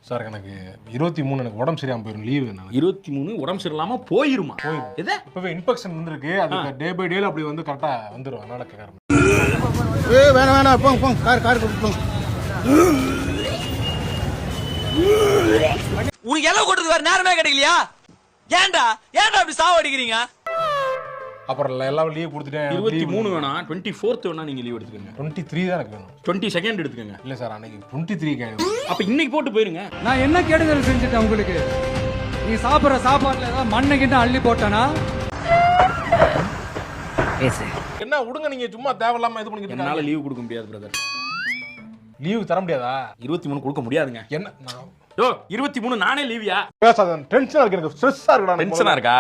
Sir எனக்கு 23 எனக்கு உடம்பு சரியாம போயிடும் லீவு. 23 உடம்பு சரியில்லாம போயிருமா? எது இப்பவே இன்ஃபெக்ஷன் வந்திருக்கு, அதுக்கு டே பை டேல அப்படி வந்து கரெக்டா வந்துரும். அதனால கேக்குறேன். வேணாம் போங்க கார் போங்க. உனக்கு எல்லாம் கொடுத்து வேற நேரமே கிடைக்கலையா? ஏன்டா அப்படி சாவடிக்கிறீங்க? அப்புறம் எல்லாம் லீவ் கொடுத்துட்டேன். 23 வேணாம், 24th வேணா நீங்க லீவ் எடுத்துக்கங்க. 23 தான் எனக்கு வேணும். 22nd எடுத்துக்கங்க. இல்ல சார் அன்னைக்கு 23 கேணும். அப்ப இன்னைக்கு போட்டு போயிருங்க. நான் என்ன கெடுதல் செஞ்சுட்டேன் உங்களுக்கு? நீ சாப்பிடுற சாப்பாட்டுல ஏதாவது மண்ணை கிட்ட அள்ளி போட்டானா? என்ன விடுங்க, நீங்க சும்மா தேவையில்லாம இது பண்ணிக்கிட்டு என்னால லீவ் கொடுக்க முடியாது பிரதர். லீவ் தர முடியாதா? 23 கொடுக்க முடியாதுங்க. என்ன நான் 23 நானே லீவியா? பேசாத, டென்ஷனா இருக்கு, எனக்கு ஸ்ட்ரெஸ்ஸா இருக்குடா. டென்ஷனா இருக்கா?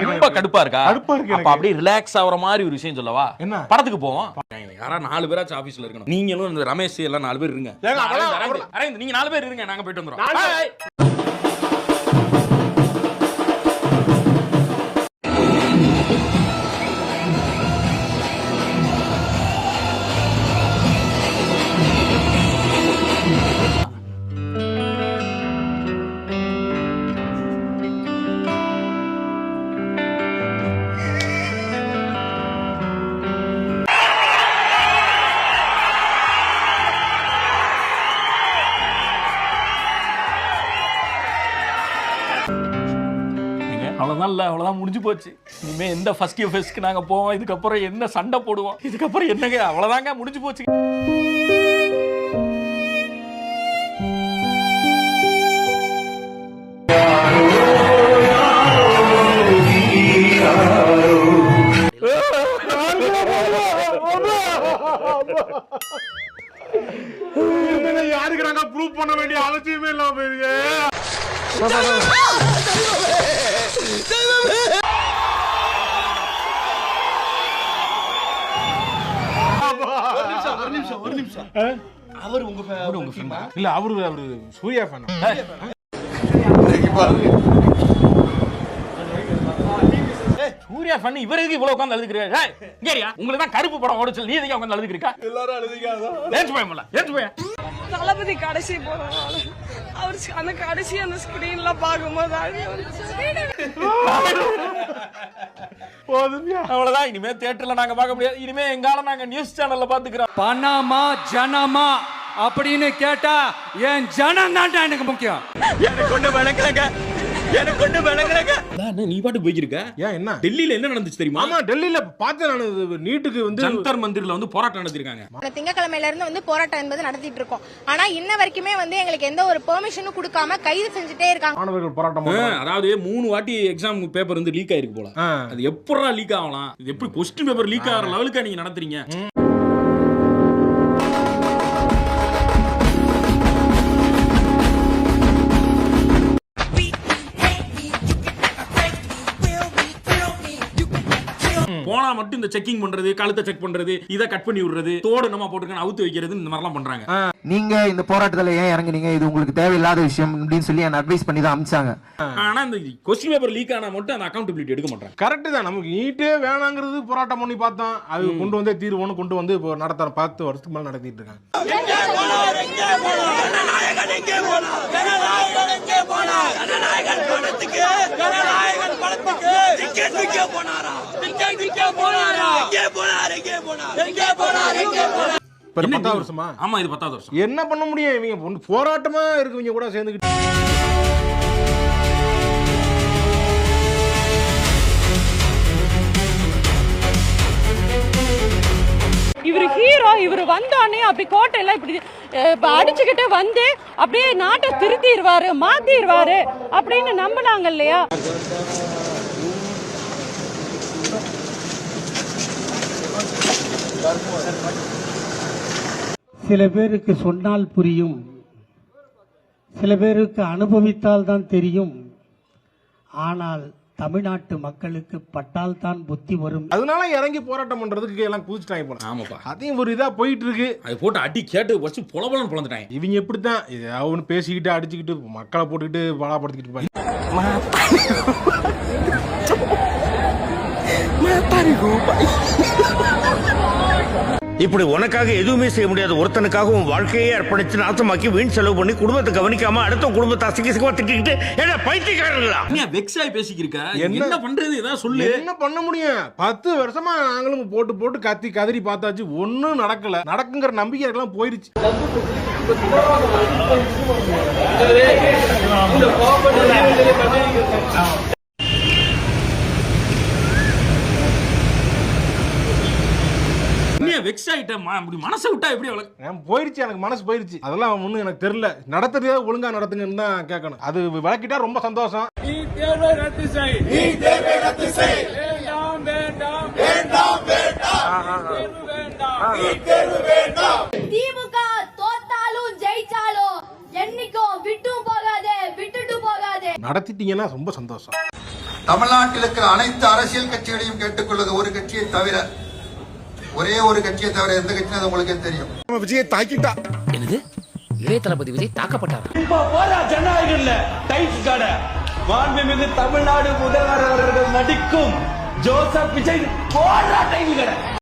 ரொம்ப கடுப்பா இருக்கா? கடுப்பா இருக்கு. அப்ப அப்படியே ரிலாக்ஸ் ஆவற மாதிரி ஒரு விஷயம் சொல்லவா? என்ன? படத்துக்கு போவோம். யாரா 4 பேராச்சும் ஆபீஸ்ல இருக்கணும். நீங்களும் இந்த ரமேஷ் எல்லாம் 4 பேர் இருங்க. அரவிந்த் நீங்க 4 பேர் இருங்க, நாங்க போயிட்டு வந்துறோம். அவ்வளவுதான் முடிஞ்சு போச்சு. இனிமே எந்த ஃபர்ஸ்ட் இயர் ஃபெஸ்ட்க்கு நாங்க போவோம், இதுக்கப்புறம் என்ன சண்டை போடுவோம், இதுக்கப்புறம் என்னங்க, அவ்வளவுதாங்க முடிஞ்சு போச்சு. யாருக்கு நாங்க ப்ரூவ் பண்ண வேண்டிய அவசியமே இல்லாம போயிருக்கு. ஒரு நிமிஷம் அவர் உங்க ஃப்ரெண்டா? இல்ல அவரு சூர்யா ஃபேன். சூர்யா ஃபன் இவருக்கு இவ்வளவு உட்கார்ந்து அழுதுக்கிறீங்க. இங்கேரியா உங்களுக்கு தான் கருப்பு படம் ஓடுச்சு, நீ எதுக்கு உட்கார்ந்து அழுதுக்கிறீங்க? எல்லாரும் அழுதுக்காத. ஏஞ்சு போய் தளபதி கடைசி போறனால அவர் அந்த கடைசி அந்த ஸ்கிரீன்ல பாக்கும்போது அவ்வளவுதான். இனிமே தியேட்டர்ல நாங்க பார்க்க முடியாது. இனிமே எங்கால நாங்க நியூஸ் சேனல்ல பாத்துக்கிறோம். பணமா ஜனமா அப்படின்னு கேட்டா என் ஜனம் தான் எனக்கு முக்கியம். எனக்கு ஒண்ணு விளங்கலங்க. நீ பாட்டுக்கு போய்க்கிருக்க. ஏன் என்ன டெல்லியில என்ன நடந்துச்சு தெரியுமா? ஆமா டெல்லியில பார்த்தேன் நான். நீட்டுக்கு வந்து ஜந்தர் மந்திர்ல வந்து போராட்டம் நடத்திருக்காங்க. திங்கக்கிழமையில இருந்து வந்து போராட்டம் என்பது நடத்திட்டு இருக்கோம். ஆனா இன்ன வரைக்குமே வந்து எங்களுக்கு எந்த ஒரு பெர்மிஷனும் கொடுக்காம கைது செஞ்சுட்டே இருக்காங்க. மாணவர்கள் போராட்டம். அதாவது 3 வாட்டி எக்ஸாம் பேப்பர் வந்து லீக் ஆயிருக்கு போல. அது எப்படா லீக் ஆகலாம்? இது எப்படி கொஸ்டின் பேப்பர் லீக் ஆகிற லெவலுக்கு நீங்க நடத்துறீங்க? போனா மட்டும் இந்த செக்கிங் பண்றது, கழுத்தை செக் பண்றது, இத கட் பண்ணி விடுறது, தோடு நம்ம போட்டுருக்க அவுத்து வைக்கிறது, இந்த மாதிரி எல்லாம் பண்றாங்க. நீங்க இந்த போராட்டத்துல ஏன் இறங்குனீங்க? இது உங்களுக்கு தேவையில்லாத விஷயம் அப்படின்னு சொல்லி என்ன அட்வைஸ் பண்ணி தான் அனுப்பிச்சாங்க. ஆனா இந்த கொஸ்டின் பேப்பர் லீக் ஆனா மட்டும் அந்த அக்கௌண்டபிலிட்டி எடுக்க மாட்டாங்க. கரெக்ட் தான். நமக்கு நீட்டே வேணாங்கிறது போராட்டம் பண்ணி பார்த்தோம். அது கொண்டு வந்தே தீர்வுன்னு கொண்டு வந்து இப்போ நடத்த 10 வருஷத்துக்கு மேல நடத்திட்டு இருக்காங்க. வருஷமா? ஆமா இது 10வது வருஷம். என்ன பண்ண முடியும்? இவங்க போராட்டமா இருக்குவங்க கூட சேர்ந்துக்கிட்டு இவரு ஹீரோ. இவரு வந்தானே அப்படி கோட்டையில இப்படி அடிச்சுக்கிட்டு வந்து அப்படியே நாட்டை திருத்திடுவாரு, மாத்திடுவாரு அப்படின்னு நம்பினாங்க இல்லையா? சில பேருக்கு சொன்னால் புரியும், சில பேருக்கு அனுபவித்தால் தான் தெரியும். ஆனால் தமிழ்நாட்டு மக்களுக்கு பட்டால் தான் புத்தி வரும். அதனால இறங்கி போராட்டம் பண்றதுக்கு எல்லாம் கூச்சிட்டாங்க போல. ஆமாப்பா, அதையும் ஒரு இதா போயிட்டு இருக்கு. அது போட்டு அடி கேட்டு வச்சு பொலபலன்னு பொளந்துட்டாங்க. இவங்க எப்படித்தான் அவனு பேசிக்கிட்டு அடிச்சுக்கிட்டு மக்களை போட்டுக்கிட்டு பாடாப்படுத்திக்கிட்டு இப்படி உனக்காக எதுவுமே செய்ய முடியாத ஒருத்தனுக்காக உன் வாழ்க்கையே அர்ப்பணிச்சு நாசமாக்கி வீண் செலவு பண்ணி குடும்பத்தை கவனிக்காம அடுத்த குடும்பத்தை அசிங்கமா திட்டிக்கிட்டு என்ன பைத்தியக்காரங்களா? நீ வெக்ஸாய் பேசிக்கிருக்க. என்ன பண்றது? ஏதாவது சொல்லு. என்ன பண்ண முடியும்? 10 வருஷமா நாங்களும் போட்டு போட்டு கத்தி கதறி பார்த்தாச்சு, ஒன்னும் நடக்கல. நடக்குங்கிற நம்பிக்கை எல்லாம் போயிருச்சு. வெக்ஸ் ஆயிட்டேன். மனசை விட்டா எப்படி அவ்வளவு போயிருச்சு, எனக்கு மனசு போயிருச்சு. அதெல்லாம் ஒண்ணும் எனக்கு தெரியல. நடத்துறதே ஒழுங்கா நடத்துங்கன்னு தான் கேட்கணும். அது விளக்கிட்டா ரொம்ப சந்தோஷம். திமுக தோத்தாலும் ஜெயிச்சாலும் என்னைக்கும் விட்டு போகாதே, விட்டுட்டு போகாதே. நடத்திட்டீங்கன்னா ரொம்ப சந்தோஷம். தமிழ்நாட்டில் இருக்கிற அனைத்து அரசியல் கட்சிகளையும் கேட்டுக்கொள்வது ஒரு கட்சியை தவிர, ஒரே ஒரு கட்சியை தவிர எந்த கட்சியும் உங்களுக்கே தெரியும். விஜயை தாக்கிட்டா என்னது? இளைய தளபதி விஜய் தாக்கப்பட்டார். ஜனநாயகம்ல டைட் கடை மாண்புமிகு தமிழ்நாடு முதல்வர் அவர்கள் நடிக்கும் ஜோசப் விஜய் போராட்ட கடை.